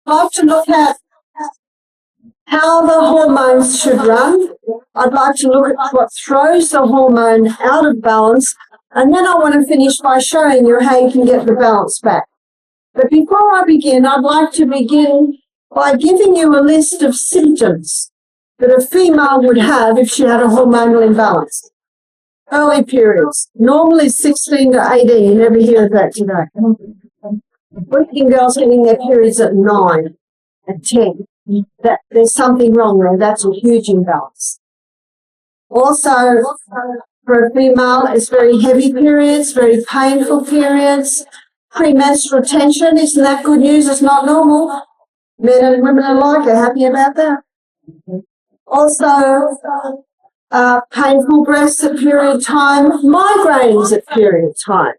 like to look at how the hormones should run. I'd like to look at what throws the hormone out of balance, and then I want to finish by showing you how you can get the balance back. But before I begin, I'd like to begin by giving you a list of symptoms that a female would have if she had a hormonal imbalance. Early periods, normally 16 to 18, you never hear of that today. Working girls getting their periods at 9, at 10. That there's something wrong there. That's a huge imbalance. Also, for a female, it's very heavy periods, very painful periods. Premenstrual tension, isn't that good news? It's not normal. Men and women alike are happy about that. Also, painful breasts at period time, migraines at period time,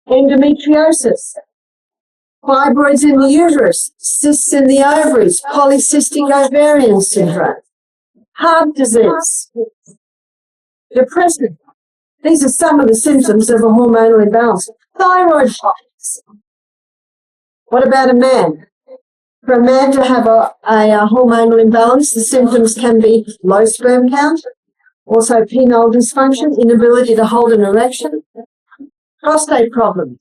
endometriosis, fibroids in the uterus, cysts in the ovaries, polycystic ovarian syndrome, heart disease, depression. These are some of the symptoms of a hormonal imbalance. Thyroid shocks. What about a man? For a man to have a hormonal imbalance, the symptoms can be low sperm count, also penile dysfunction, inability to hold an erection, prostate problems.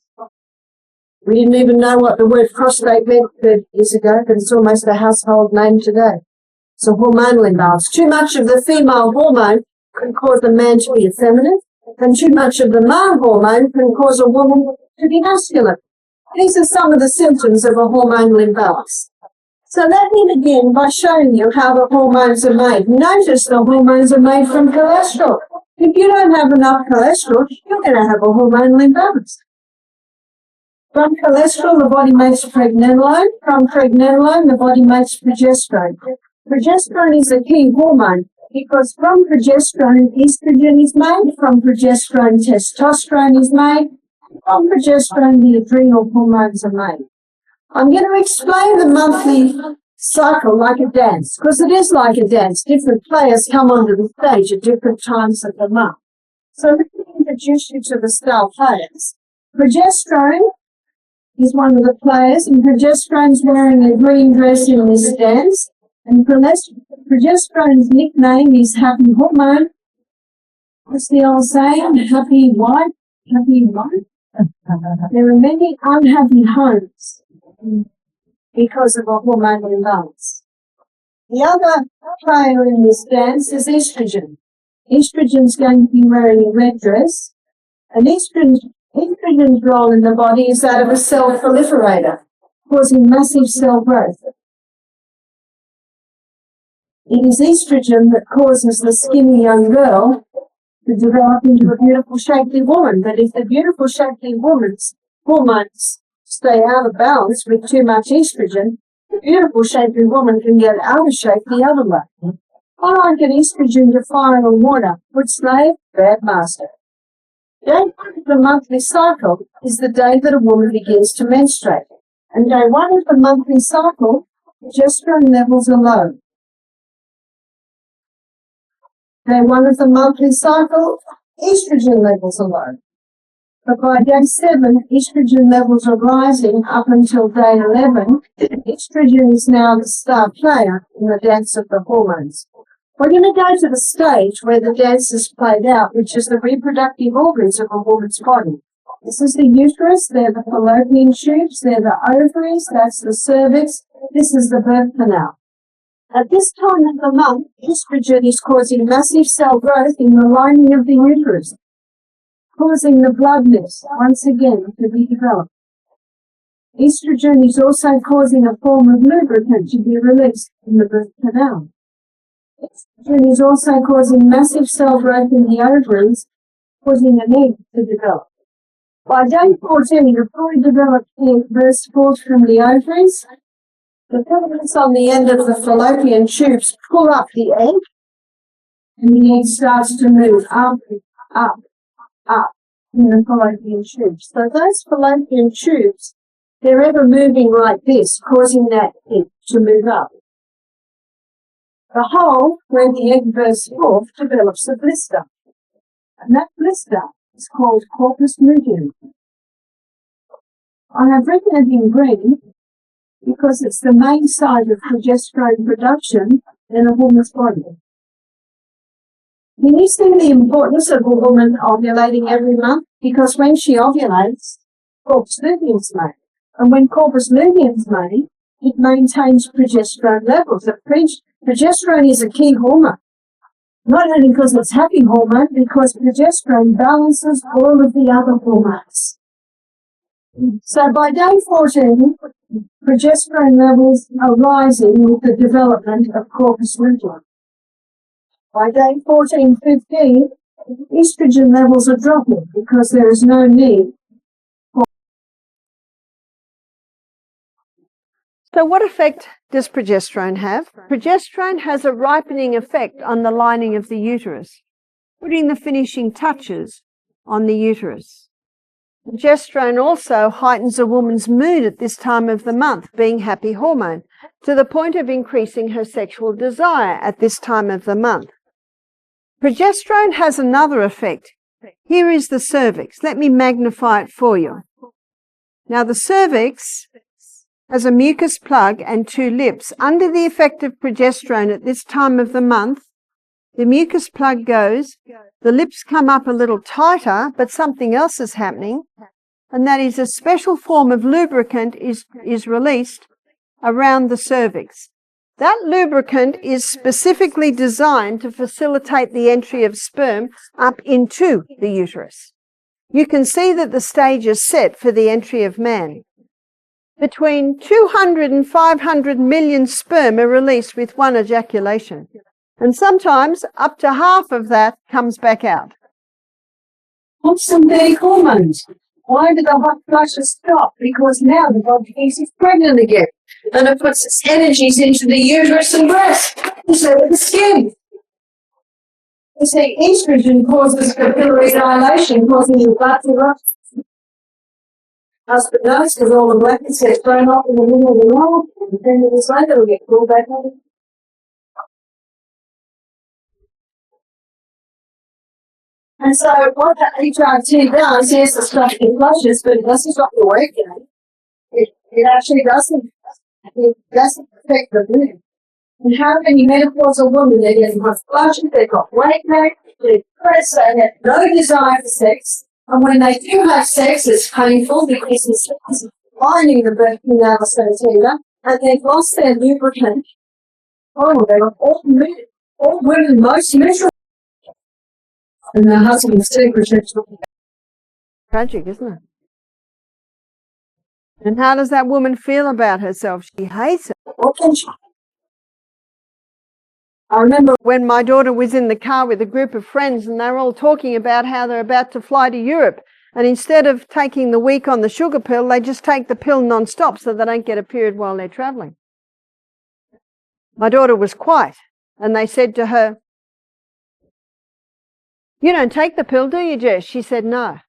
We didn't even know what the word prostate meant 30 years ago, but it's almost a household name today. It's a hormonal imbalance. Too much of the female hormone can cause a man to be effeminate, and too much of the male hormone can cause a woman to be masculine. These are some of the symptoms of a hormonal imbalance. So let me begin by showing you how the hormones are made. Notice the hormones are made from cholesterol. If you don't have enough cholesterol, you're going to have a hormonal imbalance. From cholesterol, the body makes pregnenolone. From pregnenolone, the body makes progesterone. Progesterone is a key hormone because from progesterone, estrogen is made. From progesterone, testosterone is made. From progesterone, the adrenal hormones are made. I'm going to explain the monthly cycle like a dance, because it is like a dance. Different players come onto the stage at different times of the month. So let me introduce you to the star players. Progesterone is one of the players, and progesterone's wearing a green dress in this dance. And progesterone's nickname is Happy Hormone. What's the old saying? Happy wife, happy life. There are many unhappy homes because of a hormonal imbalance. The other player in this dance is estrogen. Estrogen's going to be wearing a red dress, and estrogen's role in the body is that of a cell proliferator, causing massive cell growth. It is estrogen that causes the skinny young girl to develop into a beautiful, shapely woman. But if the beautiful, shapely woman's hormones stay out of balance with too much estrogen, the beautiful, shapely woman can get out of shape the other way. I liken estrogen to fire and water. Good slave, bad master. Day one of the monthly cycle is the day that a woman begins to menstruate. And day one of the monthly cycle, progesterone levels are low. Day one of the monthly cycle, estrogen levels are low. But by day 7, estrogen levels are rising up until day 11. Estrogen is now the star player in the dance of the hormones. We're going to go to the stage where the dance is played out, which is the reproductive organs of a woman's body. This is the uterus, they're the fallopian tubes, they're the ovaries, that's the cervix, this is the birth canal. At this time of the month, estrogen is causing massive cell growth in the lining of the uterus, causing the blood nest once again to be developed. Estrogen is also causing a form of lubricant to be released in the birth canal. Estrogen is also causing massive cell growth in the ovaries, causing an egg to develop. By day 14, a fully developed egg bursts forth from the ovaries. The filaments on the end of the fallopian tubes pull up the egg, and the egg starts to move up, up, up in the fallopian tubes. So those fallopian tubes, they're ever moving like this, causing that egg to move up. The hole where the egg bursts forth develops a blister, and that blister is called corpus luteum. I have written it in green because it's the main site of progesterone production in a woman's body. Can you see the importance of a woman ovulating every month? Because when she ovulates, corpus luteum is made. And when corpus luteum is made, it maintains progesterone levels. Progesterone is a key hormone. Not only because it's happy hormone, because progesterone balances all of the other hormones. So by day 14, progesterone levels are rising with the development of corpus luteum. By day 14, 15, estrogen levels are dropping because there is no need. So what effect does progesterone have? Progesterone has a ripening effect on the lining of the uterus, putting the finishing touches on the uterus. Progesterone also heightens a woman's mood at this time of the month, being happy hormone, to the point of increasing her sexual desire at this time of the month. Progesterone has another effect. Here is the cervix. Let me magnify it for you. Now the cervix has a mucus plug and two lips. Under the effect of progesterone at this time of the month, the mucus plug goes, the lips come up a little tighter, but something else is happening, and that is a special form of lubricant is released around the cervix. That lubricant is specifically designed to facilitate the entry of sperm up into the uterus. You can see that the stage is set for the entry of man. Between 200 and 500 million sperm are released with one ejaculation. And sometimes up to half of that comes back out. What's some big hormones? Why did the hot flushes stop? Because now the body thinks it's pregnant again. And it puts its energies into the uterus and breast instead of the skin. You see, estrogen causes capillary dilation, causing the blood to rush. Husband knows because all the blankets get thrown off in the middle of the night, and 10 minutes later it'll get pulled back on. And so what the HRT does is to stop the flushes, but it doesn't stop the weight gain. It actually doesn't affect the mood. And how many menopausal women, they get hot flushes, they've got weight gain, they're depressed, they have no desire for sex. And when they do have sex, it's painful because it's lining the vaginal sativa, and they've lost their lubricant. Oh, they're all women, most miserable. And their husbands too, Tragic, isn't it? And how does that woman feel about herself? She hates it. What can she? I remember when my daughter was in the car with a group of friends and they were all talking about how they're about to fly to Europe. And instead of taking the week on the sugar pill, they just take the pill non-stop so they don't get a period while they're traveling. My daughter was quiet, and they said to her, "You don't take the pill, do you, Jess?" She said, "No."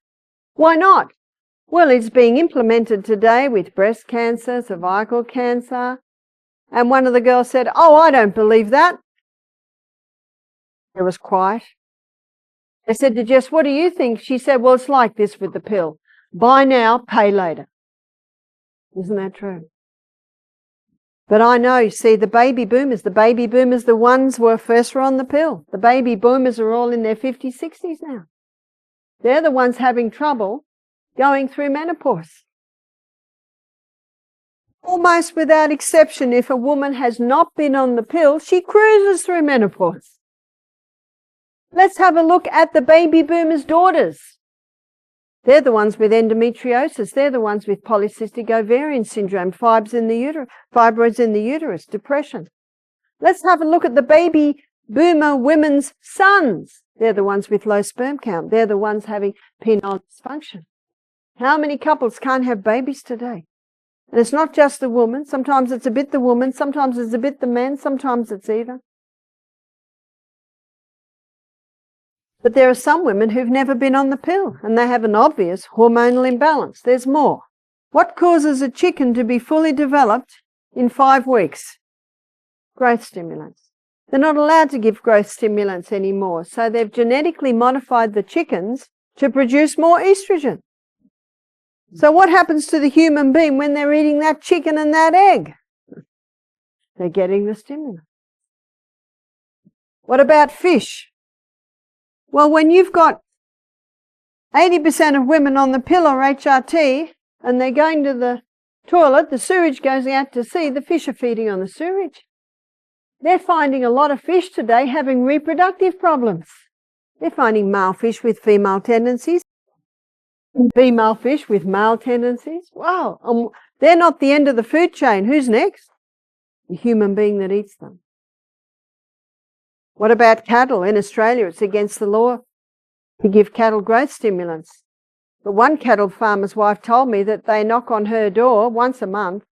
"Why not?" "Well, it's being implemented today with breast cancer, cervical cancer." And one of the girls said, "Oh, I don't believe that." It was quiet. I said to Jess, "What do you think?" She said, "Well, it's like this with the pill. Buy now, pay later." Isn't that true? But I know, you see, the baby boomers, the ones who were first were on the pill. The baby boomers are all in their 50s, 60s now. They're the ones having trouble going through menopause. Almost without exception, if a woman has not been on the pill, she cruises through menopause. Let's have a look at the baby boomers' daughters. They're the ones with endometriosis. They're the ones with polycystic ovarian syndrome, fibroids in the uterus, depression. Let's have a look at the baby boomer women's sons. They're the ones with low sperm count. They're the ones having penile dysfunction. How many couples can't have babies today? And it's not just the woman. Sometimes it's a bit the woman. Sometimes it's a bit the man. Sometimes it's either. But there are some women who've never been on the pill and they have an obvious hormonal imbalance. There's more. What causes a chicken to be fully developed in 5 weeks? Growth stimulants. They're not allowed to give growth stimulants anymore, so they've genetically modified the chickens to produce more estrogen. So what happens to the human being when they're eating that chicken and that egg? They're getting the stimulant. What about fish? Well, when you've got 80% of women on the pill or HRT and they're going to the toilet, the sewage goes out to sea, the fish are feeding on the sewage. They're finding a lot of fish today having reproductive problems. They're finding male fish with female tendencies, female fish with male tendencies. Wow, they're not the end of the food chain. Who's next? The human being that eats them. What about cattle? In Australia, it's against the law to give cattle growth stimulants. But one cattle farmer's wife told me that they knock on her door once a month,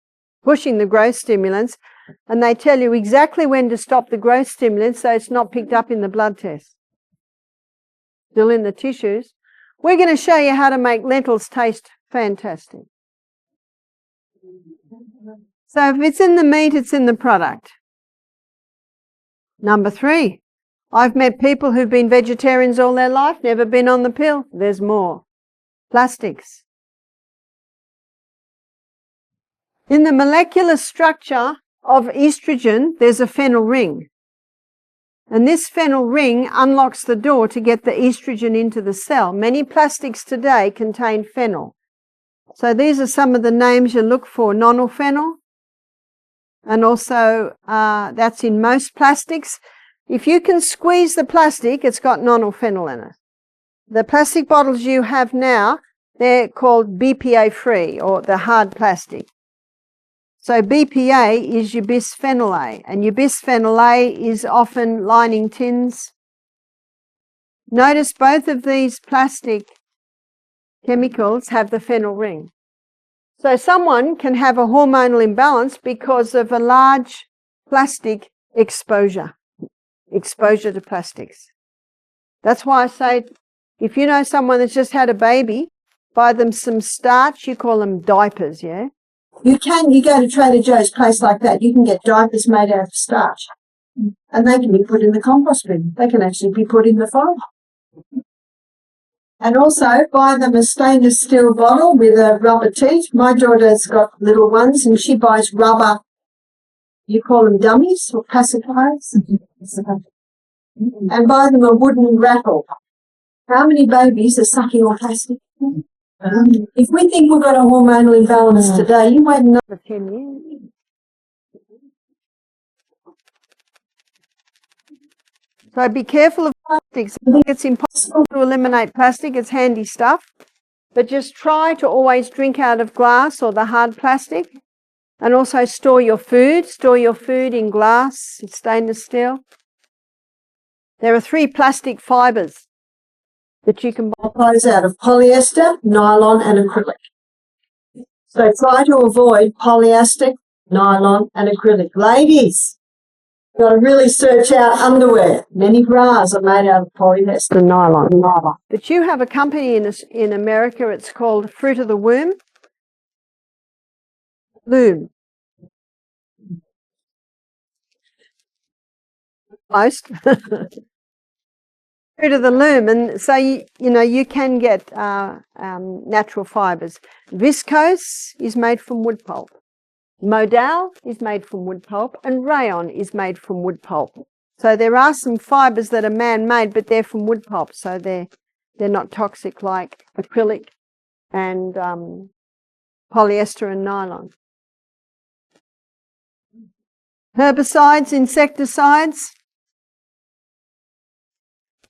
pushing the growth stimulants, and they tell you exactly when to stop the growth stimulants so it's not picked up in the blood test. Still in the tissues. We're going to show you how to make lentils taste fantastic. So if it's in the meat, it's in the product. Number 3, I've met people who've been vegetarians all their life, never been on the pill. There's more. Plastics. In the molecular structure of estrogen, there's a phenyl ring. And this phenyl ring unlocks the door to get the estrogen into the cell. Many plastics today contain phenyl. So these are some of the names you look for. Nonylphenol. And also that's in most plastics. If you can squeeze the plastic, it's got nonylphenol in it. The plastic bottles you have now, they're called BPA free, or the hard plastic. So BPA is your bisphenol A, and your bisphenol A is often lining tins. Notice both of these plastic chemicals have the phenyl ring. So someone can have a hormonal imbalance because of a large plastic exposure to plastics. That's why I say, if you know someone that's just had a baby, buy them some starch. You call them diapers, yeah? You go to Trader Joe's, place like that, you can get diapers made out of starch. And they can be put in the compost bin. They can actually be put in the fire. And also buy them a stainless steel bottle with a rubber teat. My daughter's got little ones and she buys rubber, you call them dummies or pacifiers. And buy them a wooden rattle. How many babies are sucking on plastic? If we think we've got a hormonal imbalance today, you wait another 10 years. So be careful of plastics. I think it's impossible to eliminate plastic. It's handy stuff. But just try to always drink out of glass or the hard plastic. And also store your food. Store your food in glass, stainless steel. There are 3 plastic fibres that you can buy. Those out of polyester, nylon and acrylic. So try to avoid polyester, nylon and acrylic. Ladies, you've got to really search out underwear. Many bras are made out of polyester, nylon. But you have a company in America, it's called Fruit of the Womb. Loom. Most. Fruit of the loom, and so you can get natural fibres. Viscose is made from wood pulp. Modal is made from wood pulp, and rayon is made from wood pulp. So there are some fibres that are man-made, but they're from wood pulp, so they're not toxic like acrylic and polyester and nylon. Herbicides, insecticides.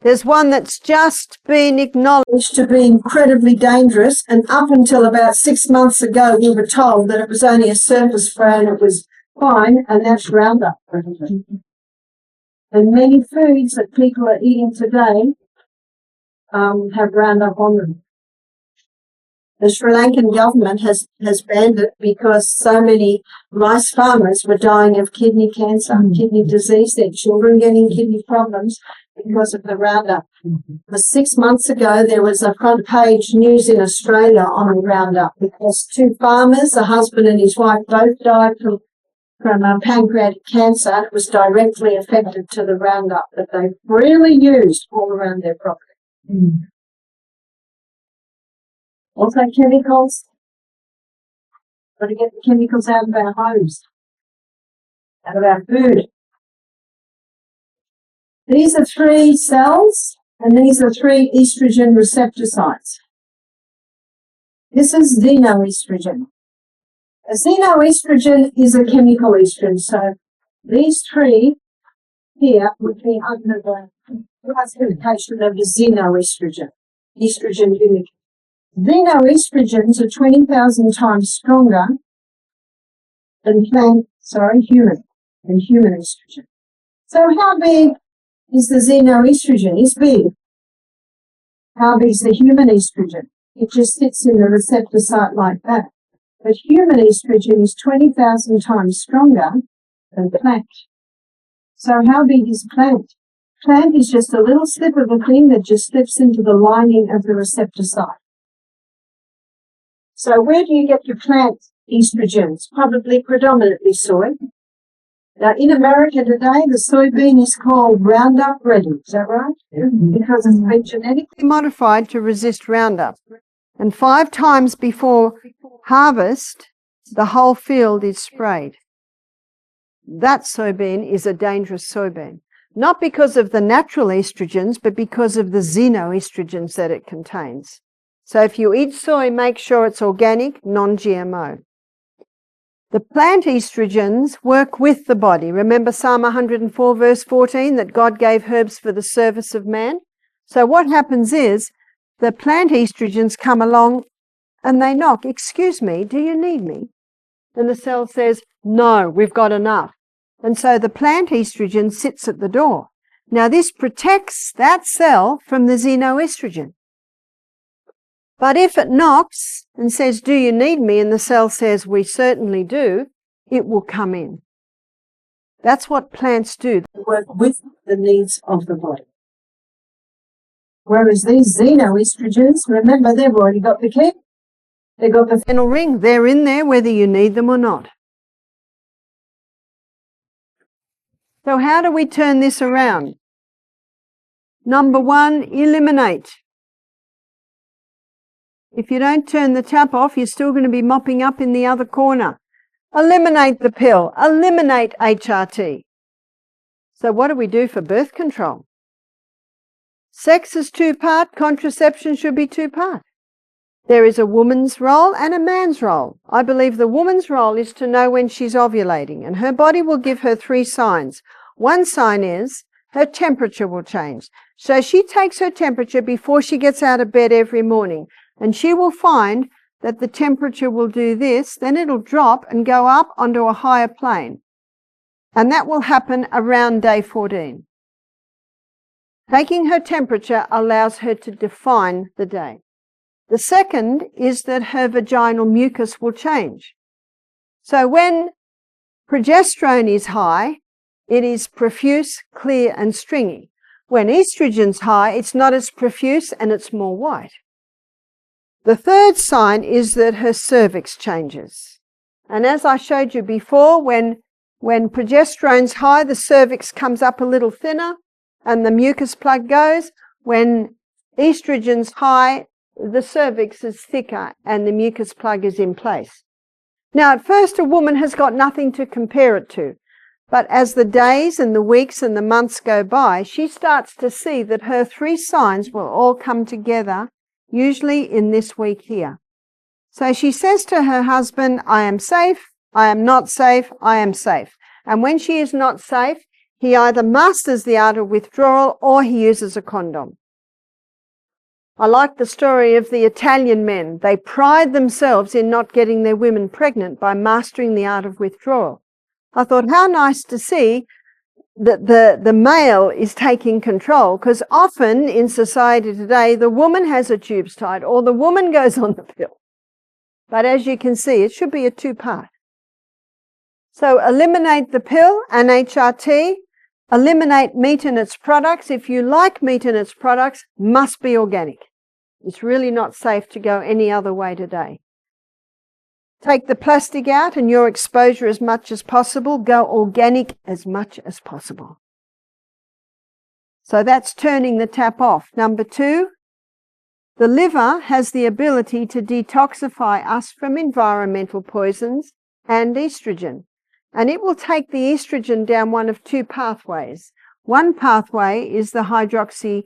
There's one that's just been acknowledged to be incredibly dangerous, and up until about 6 months ago we were told that it was only a surface spray and it was fine, and that's Roundup. And many foods that people are eating today have Roundup on them. The Sri Lankan government has banned it because so many rice farmers were dying of kidney cancer, kidney disease, their children getting kidney problems because of the Roundup. 6 months ago, there was a front page news in Australia on Roundup because 2 farmers, a husband and his wife, both died from pancreatic cancer. It was directly affected to the Roundup that they really used all around their property. Also chemicals, Got to get the chemicals out of our homes, out of our food. These are 3 cells, and these are 3 estrogen receptor sites. This is xenoestrogen. A xenoestrogen is a chemical estrogen, so these 3 here would be under the classification of the xenoestrogen, estrogen unit. Xenoestrogens are 20,000 times stronger than human estrogen. So how big is the xenoestrogen? It's big. How big is the human estrogen? It just sits in the receptor site like that. But human estrogen is 20,000 times stronger than plant. So how big is plant? Plant is just a little slip of a thing that just slips into the lining of the receptor site. So where do you get your plant estrogens? Probably predominantly soy. Now in America today, the soybean is called Roundup Ready. Is that right? Because it's been genetically modified to resist Roundup. And 5 times before harvest, the whole field is sprayed. That soybean is a dangerous soybean. Not because of the natural estrogens, but because of the xenoestrogens that it contains. So if you eat soy, make sure it's organic, non-GMO. The plant estrogens work with the body. Remember Psalm 104 verse 14, that God gave herbs for the service of man? So what happens is, the plant estrogens come along and they knock, excuse me, do you need me? And the cell says, no, we've got enough. And so the plant estrogen sits at the door. Now this protects that cell from the xenoestrogen. But if it knocks and says, do you need me? And the cell says, we certainly do, it will come in. That's what plants do. They work with the needs of the body. Whereas these xenoestrogens, remember, they've already got the key. They've got the phenyl ring. They're in there whether you need them or not. So how do we turn this around? Number 1, eliminate. If you don't turn the tap off, you're still going to be mopping up in the other corner. Eliminate the pill. Eliminate HRT. So what do we do for birth control? Sex is 2-part. Contraception should be 2-part. There is a woman's role and a man's role. I believe the woman's role is to know when she's ovulating, and her body will give her 3 signs. One sign is her temperature will change. So she takes her temperature before she gets out of bed every morning, and she will find that the temperature will do this, then it'll drop and go up onto a higher plane. And that will happen around day 14. Taking her temperature allows her to define the day. The second is that her vaginal mucus will change. So when progesterone is high, it is profuse, clear and stringy. When estrogen's high, it's not as profuse and it's more white. The third sign is that her cervix changes. And as I showed you before, when progesterone's high, the cervix comes up a little thinner and the mucus plug goes. When estrogen's high, the cervix is thicker and the mucus plug is in place. Now, at first, a woman has got nothing to compare it to. But as the days and the weeks and the months go by, she starts to see that her 3 signs will all come together, usually in this week here. So she says to her husband, I am safe, I am not safe, I am safe. And when she is not safe, he either masters the art of withdrawal or he uses a condom. I like the story of the Italian men. They pride themselves in not getting their women pregnant by mastering the art of withdrawal. I thought, how nice to see that the male is taking control, because often in society today, the woman has her tubes tied or the woman goes on the pill. But as you can see, it should be a 2-part. So eliminate the pill and HRT, eliminate meat and its products. If you like meat and its products, must be organic. It's really not safe to go any other way today. Take the plastic out and your exposure as much as possible. Go organic as much as possible. So that's turning the tap off. Number 2, The liver has the ability to detoxify us from environmental poisons and estrogen, and it will take the estrogen down one of two pathways. One pathway is the hydroxy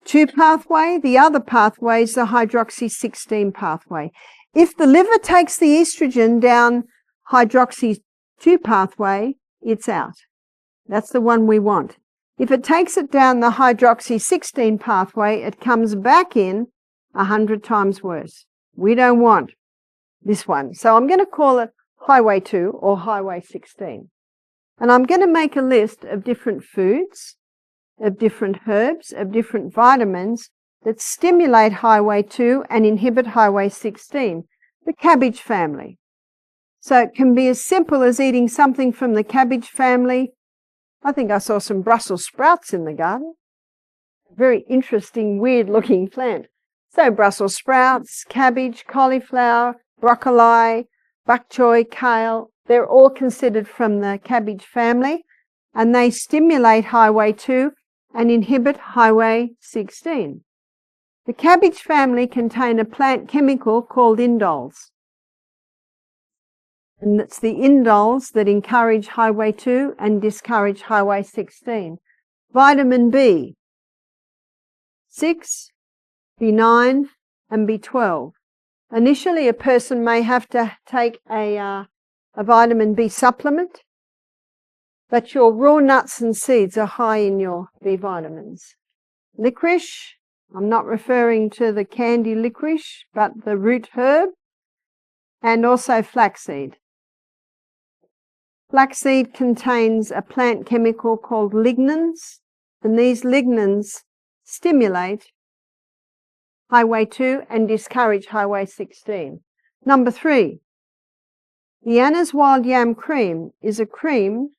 2 pathway, the other pathway is the hydroxy 16 pathway. If the liver takes the estrogen down hydroxy 2 pathway, it's out. That's the one we want. If it takes it down the hydroxy 16 pathway, it comes back in 100 times worse. We don't want this one. So I'm going to call it Highway 2 or Highway 16. And I'm going to make a list of different foods, of different herbs, of different vitamins that stimulate Highway 2 and inhibit Highway 16, the cabbage family. So it can be as simple as eating something from the cabbage family. I think I saw some Brussels sprouts in the garden. Very interesting, weird-looking plant. So Brussels sprouts, cabbage, cauliflower, broccoli, bok choy, kale, they're all considered from the cabbage family, and they stimulate Highway 2 and inhibit Highway 16. The cabbage family contain a plant chemical called indoles. And it's the indoles that encourage Highway 2 and discourage Highway 16. Vitamin B, 6, B9 and B12. Initially, a person may have to take a vitamin B supplement, but your raw nuts and seeds are high in your B vitamins. Licorice, I'm not referring to the candy licorice, but the root herb, and also flaxseed. Flaxseed contains a plant chemical called lignans, and these lignans stimulate Highway 2 and discourage Highway 16. Number 3, the Anna's Wild Yam Cream is a cream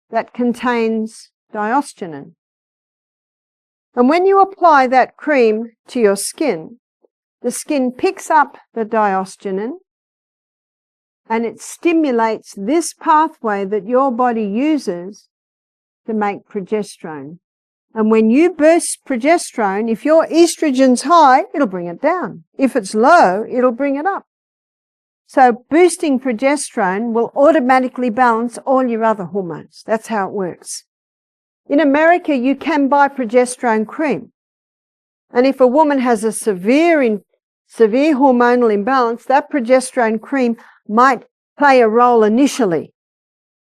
that contains diosgenin. And when you apply that cream to your skin, the skin picks up the diosgenin and it stimulates this pathway that your body uses to make progesterone. And when you burst progesterone, if your estrogen's high, it'll bring it down. If it's low, it'll bring it up. So boosting progesterone will automatically balance all your other hormones. That's how it works. In America, you can buy progesterone cream. And if a woman has a severe hormonal imbalance, that progesterone cream might play a role initially.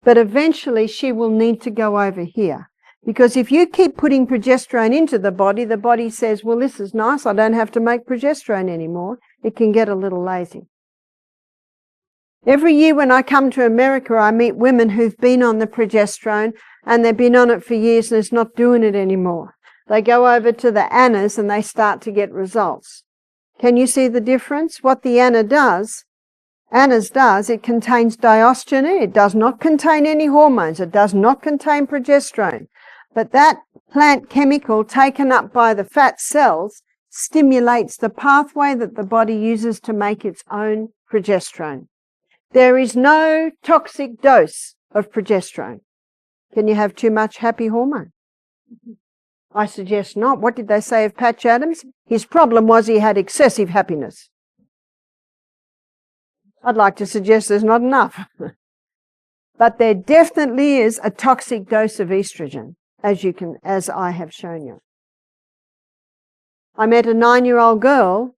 But eventually she will need to go over here. Because if you keep putting progesterone into the body says, well, this is nice, I don't have to make progesterone anymore. It can get a little lazy. Every year when I come to America, I meet women who've been on the progesterone and they've been on it for years and it's not doing it anymore. They go over to the Annas and they start to get results. Can you see the difference? What the Annas does, it contains diosgenin. It does not contain any hormones. It does not contain progesterone. But that plant chemical taken up by the fat cells stimulates the pathway that the body uses to make its own progesterone. There is no toxic dose of progesterone. Can you have too much happy hormone? I suggest not. What did they say of Patch Adams? His problem was he had excessive happiness. I'd like to suggest there's not enough. But there definitely is a toxic dose of estrogen, as I have shown you. I met a 9-year-old girl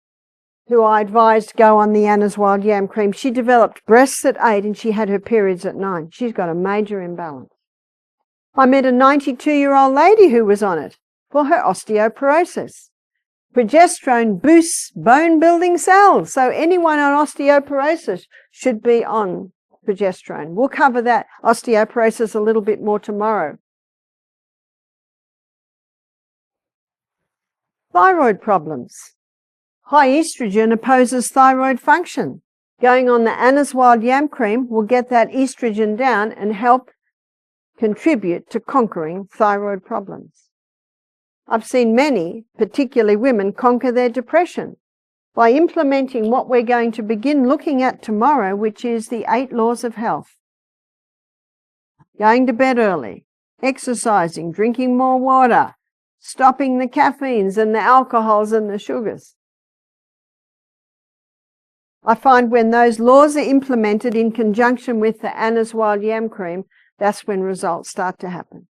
who I advised go on the Anna's Wild Yam Cream. She developed breasts at 8 and she had her periods at 9. She's got a major imbalance. I met a 92-year-old lady who was on it for her osteoporosis. Progesterone boosts bone-building cells, so anyone on osteoporosis should be on progesterone. We'll cover that osteoporosis a little bit more tomorrow. Thyroid problems. High estrogen opposes thyroid function. Going on the Anna's Wild Yam Cream will get that estrogen down and help contribute to conquering thyroid problems. I've seen many, particularly women, conquer their depression by implementing what we're going to begin looking at tomorrow, which is the 8 laws of health. Going to bed early, exercising, drinking more water, stopping the caffeines and the alcohols and the sugars. I find when those laws are implemented in conjunction with the Anna's Wild Yam Cream, that's when results start to happen.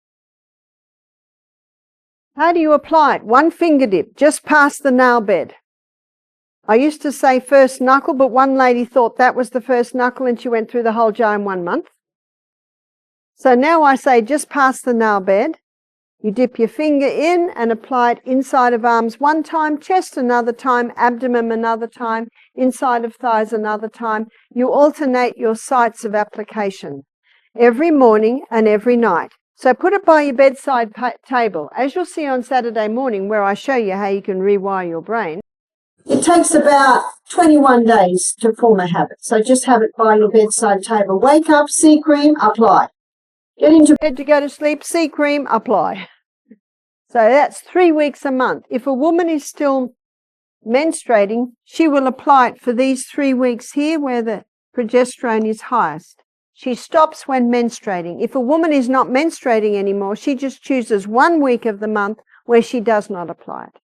How do you apply it? One finger dip, just past the nail bed. I used to say first knuckle, but one lady thought that was the first knuckle and she went through the whole jar in 1 month. So now I say just past the nail bed. You dip your finger in and apply it inside of arms one time, chest another time, abdomen another time, inside of thighs another time. You alternate your sites of application every morning and every night. So put it by your bedside table, as you'll see on Saturday morning where I show you how you can rewire your brain. It takes about 21 days to form a habit. So just have it by your bedside table. Wake up, see cream, apply. Get into bed to go to sleep, see cream, apply. So that's 3 weeks a month. If a woman is still menstruating, she will apply it for these 3 weeks here where the progesterone is highest. She stops when menstruating. If a woman is not menstruating anymore, she just chooses 1 week of the month where she does not apply it.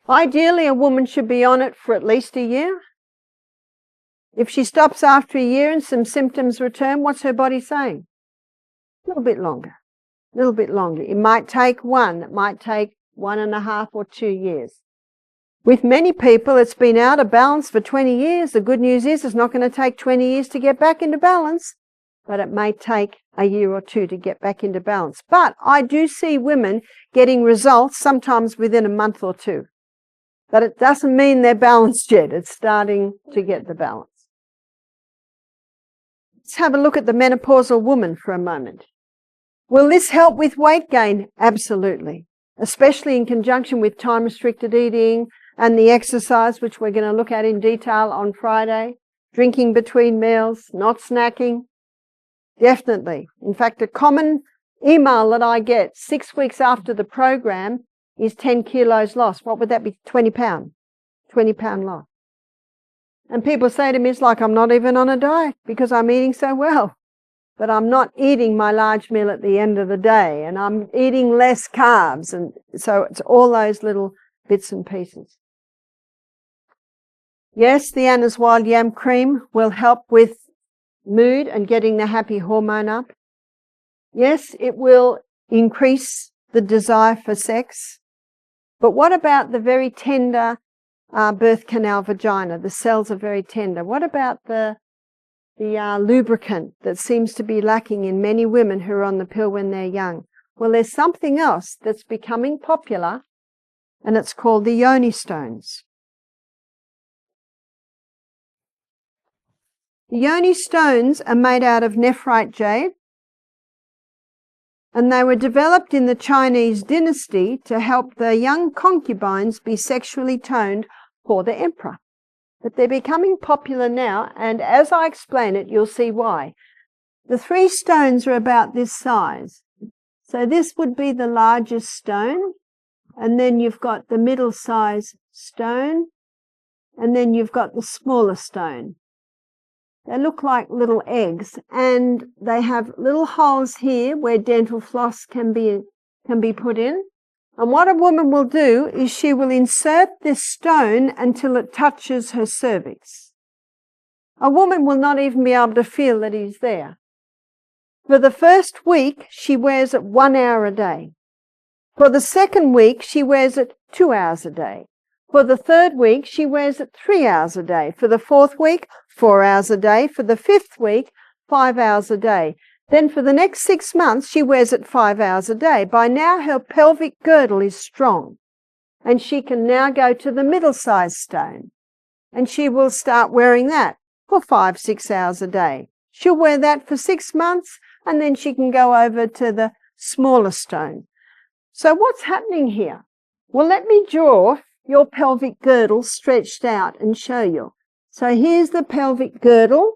Ideally, a woman should be on it for at least a year. If she stops after a year and some symptoms return, what's her body saying? A little bit longer. A little bit longer. It might take it might take 1.5 or 2 years. With many people, it's been out of balance for 20 years. The good news is it's not going to take 20 years to get back into balance, but it may take a year or two to get back into balance. But I do see women getting results sometimes within a month or two. But it doesn't mean they're balanced yet. It's starting to get the balance. Let's have a look at the menopausal woman for a moment. Will this help with weight gain? Absolutely, especially in conjunction with time-restricted eating and the exercise, which we're going to look at in detail on Friday, drinking between meals, not snacking. Definitely. In fact, a common email that I get 6 weeks after the program is 10 kilos lost. What would that be? 20 pound loss. And people say to me, it's like I'm not even on a diet because I'm eating so well. But I'm not eating my large meal at the end of the day, and I'm eating less carbs. And so it's all those little bits and pieces. Yes, the Anna's Wild Yam Cream will help with mood and getting the happy hormone up. Yes, it will increase the desire for sex. But what about the very tender birth canal vagina? The cells are very tender. What about the lubricant that seems to be lacking in many women who are on the pill when they're young? Well, there's something else that's becoming popular, and it's called the Yoni stones. The Yoni stones are made out of nephrite jade, and they were developed in the Chinese dynasty to help the young concubines be sexually toned for the emperor. But they're becoming popular now, and as I explain it, you'll see why. The 3 stones are about this size. So this would be the largest stone, and then you've got the middle size stone, and then you've got the smaller stone. They look like little eggs, and they have little holes here where dental floss can be put in. And what a woman will do is she will insert this stone until it touches her cervix. A woman will not even be able to feel that he's there. For the first week, she wears it 1 hour a day. For the second week, she wears it 2 hours a day. For the third week, she wears it 3 hours a day. For the fourth week, 4 hours a day. For the fifth week, 5 hours a day. Then for the next 6 months, she wears it 5 hours a day. By now, her pelvic girdle is strong, and she can now go to the middle-sized stone, and she will start wearing that for 5-6 hours a day. She'll wear that for 6 months, and then she can go over to the smaller stone. So what's happening here? Well, let me draw your pelvic girdle stretched out and show you. So here's the pelvic girdle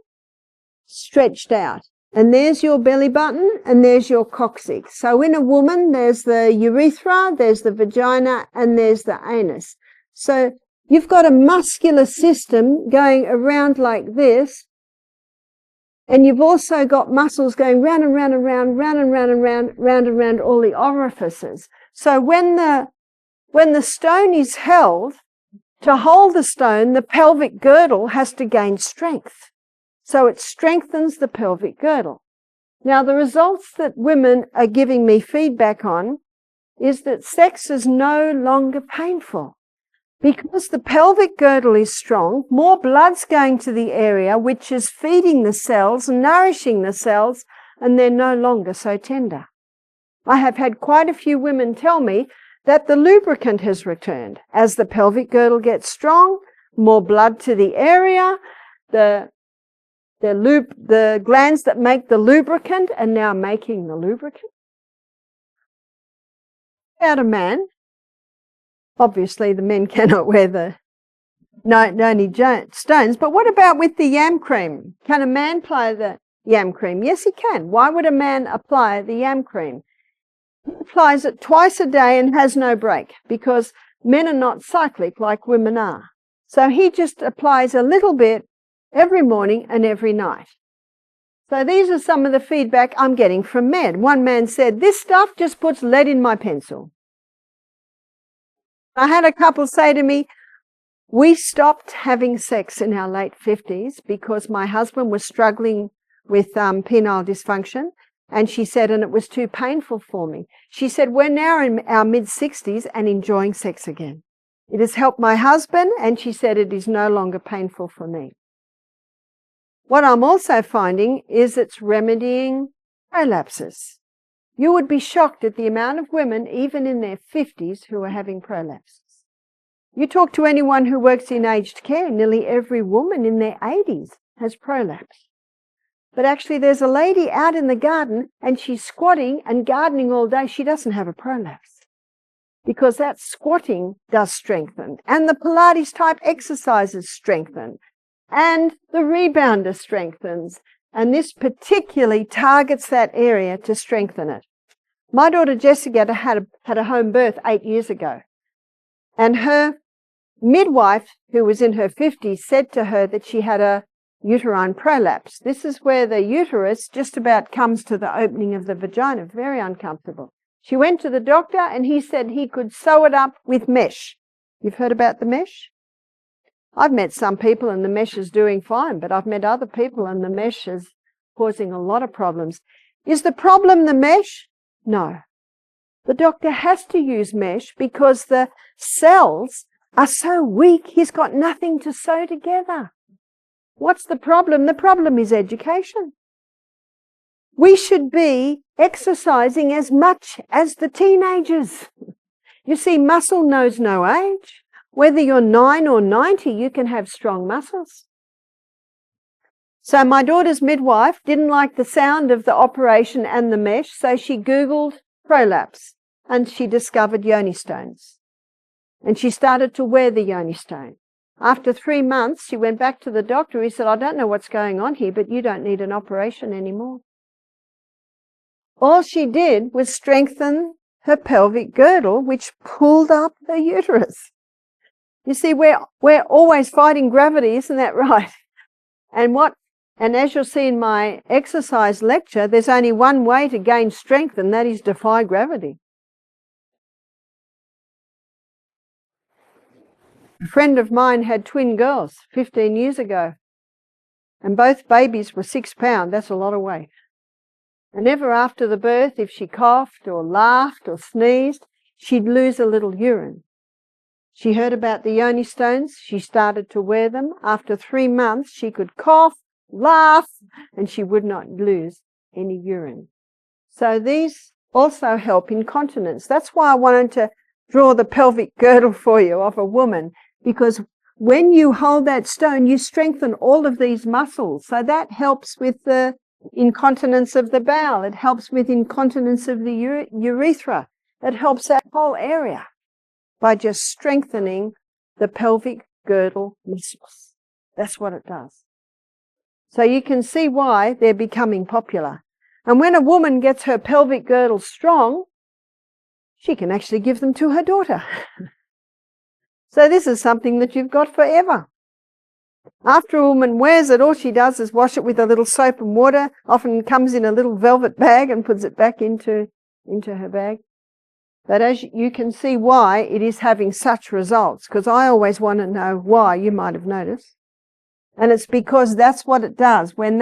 stretched out. And there's your belly button, and there's your coccyx. So in a woman, there's the urethra, there's the vagina, and there's the anus. So you've got a muscular system going around like this, And you've also got muscles going round and round and round, round and round and round, round and round all the orifices. So when the stone is held, to hold the stone, the pelvic girdle has to gain strength. So it strengthens the pelvic girdle. Now, the results that women are giving me feedback on is that sex is no longer painful. Because the pelvic girdle is strong, more blood's going to the area, which is feeding the cells, nourishing the cells, and they're no longer so tender. I have had quite a few women tell me that the lubricant has returned. As the pelvic girdle gets strong, more blood to the area, the glands that make the lubricant are now making the lubricant. About a man, obviously the men cannot wear the only stones, but what about with the yam cream? Can a man apply the yam cream? Yes, he can. Why would a man apply the yam cream? He applies it twice a day and has no break because men are not cyclic like women are. So he just applies a little bit every morning and every night. So these are some of the feedback I'm getting from men. One man said, "This stuff just puts lead in my pencil." I had a couple say to me, "We stopped having sex in our late 50s because my husband was struggling with penile dysfunction." And she said, and it was too painful for me. She said, "We're now in our mid-60s and enjoying sex again. It has helped my husband," and she said, "it is no longer painful for me." What I'm also finding is it's remedying prolapses. You would be shocked at the amount of women, even in their 50s, who are having prolapses. You talk to anyone who works in aged care, nearly every woman in their 80s has prolapse. But actually there's a lady out in the garden and she's squatting and gardening all day. She doesn't have a prolapse because that squatting does strengthen, and the Pilates type exercises strengthen, and the rebounder strengthens, and this particularly targets that area to strengthen it. My daughter Jessica had a home birth 8 years ago, and her midwife, who was in her 50s, said to her that she had a uterine prolapse. This is where the uterus just about comes to the opening of the vagina. Very uncomfortable. She went to the doctor and he said he could sew it up with mesh. You've heard about the mesh? I've met some people and the mesh is doing fine, but I've met other people and the mesh is causing a lot of problems. Is the problem the mesh? No. The doctor has to use mesh because the cells are so weak, he's got nothing to sew together. What's the problem? The problem is education. We should be exercising as much as the teenagers. You see, muscle knows no age. Whether you're 9 or 90, you can have strong muscles. So my daughter's midwife didn't like the sound of the operation and the mesh, so she Googled prolapse and she discovered Yoni stones. And she started to wear the Yoni stone. After 3 months, she went back to the doctor. He said, "I don't know what's going on here, but you don't need an operation anymore." All she did was strengthen her pelvic girdle, which pulled up the uterus. You see, we're always fighting gravity, isn't that right? And as you'll see in my exercise lecture, there's only one way to gain strength, and that is defy gravity. A friend of mine had twin girls 15 years ago, and both babies were 6 pounds. That's a lot of weight. And ever after the birth, if she coughed or laughed or sneezed, she'd lose a little urine. She heard about the Yoni stones. She started to wear them. After 3 months, she could cough, laugh, and she would not lose any urine. So these also help incontinence. That's why I wanted to draw the pelvic girdle for you of a woman, because when you hold that stone, you strengthen all of these muscles. So that helps with the incontinence of the bowel. It helps with incontinence of the urethra. It helps that whole area by just strengthening the pelvic girdle muscles. That's what it does. So you can see why they're becoming popular. And when a woman gets her pelvic girdle strong, she can actually give them to her daughter. So this is something that you've got forever. After a woman wears it, all she does is wash it with a little soap and water, often comes in a little velvet bag and puts it back into her bag. But as you can see why it is having such results, because I always want to know why, you might have noticed. And it's because that's what it does. When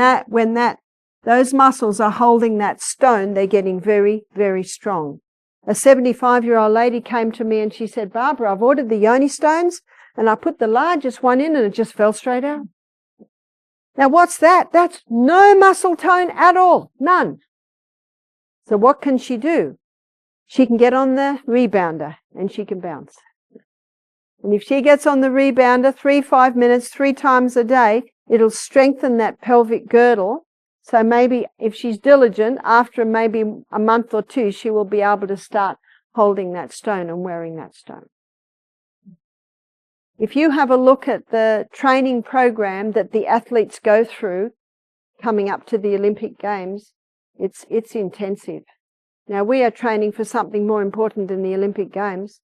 those muscles are holding that stone, they're getting very, very strong. A 75-year-old lady came to me and she said, Barbara, I've ordered the Yoni stones and I put the largest one in and it just fell straight out. Now what's that? That's no muscle tone at all. None. So what can she do? She can get on the rebounder and she can bounce. And if she gets on the rebounder 3-5 minutes, 3 times a day, it'll strengthen that pelvic girdle. So maybe if she's diligent, after maybe a month or 2, she will be able to start holding that stone and wearing that stone. If you have a look at the training program that the athletes go through coming up to the Olympic Games, it's intensive. Now we are training for something more important than the Olympic Games,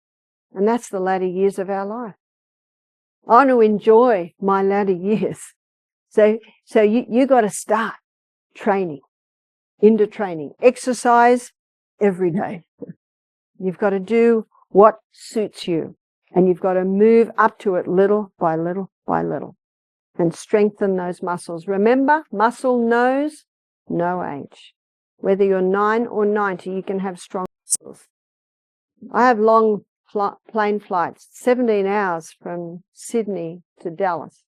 and that's the latter years of our life. I want to enjoy my latter years. So you got to start training, into training. Exercise every day. You've got to do what suits you, and you've got to move up to it little by little by little and strengthen those muscles. Remember, muscle knows no age. Whether you're 9 or 90, you can have strong muscles. I have long plane flights, 17 hours from Sydney to Dallas.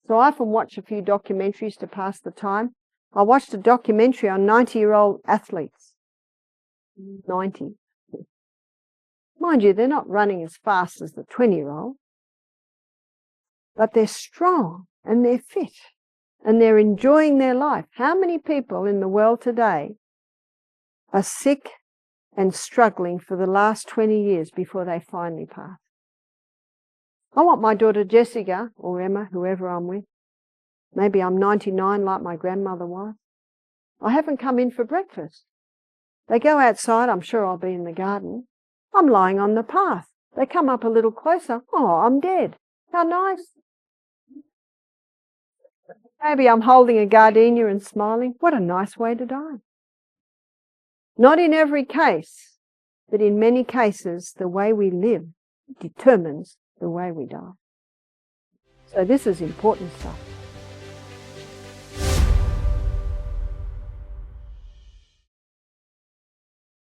So I often watch a few documentaries to pass the time. I watched a documentary on 90-year-old athletes. 90. Mind you, they're not running as fast as the 20-year-old, but they're strong and they're fit and they're enjoying their life. How many people in the world today are sick and struggling for the last 20 years before they finally pass? I want my daughter Jessica, or Emma, whoever I'm with. Maybe I'm 99 like my grandmother was. I haven't come in for breakfast. They go outside, I'm sure I'll be in the garden. I'm lying on the path. They come up a little closer. Oh, I'm dead. How nice. Maybe I'm holding a gardenia and smiling. What a nice way to die. Not in every case, but in many cases, the way we live determines the way we die. So this is important stuff.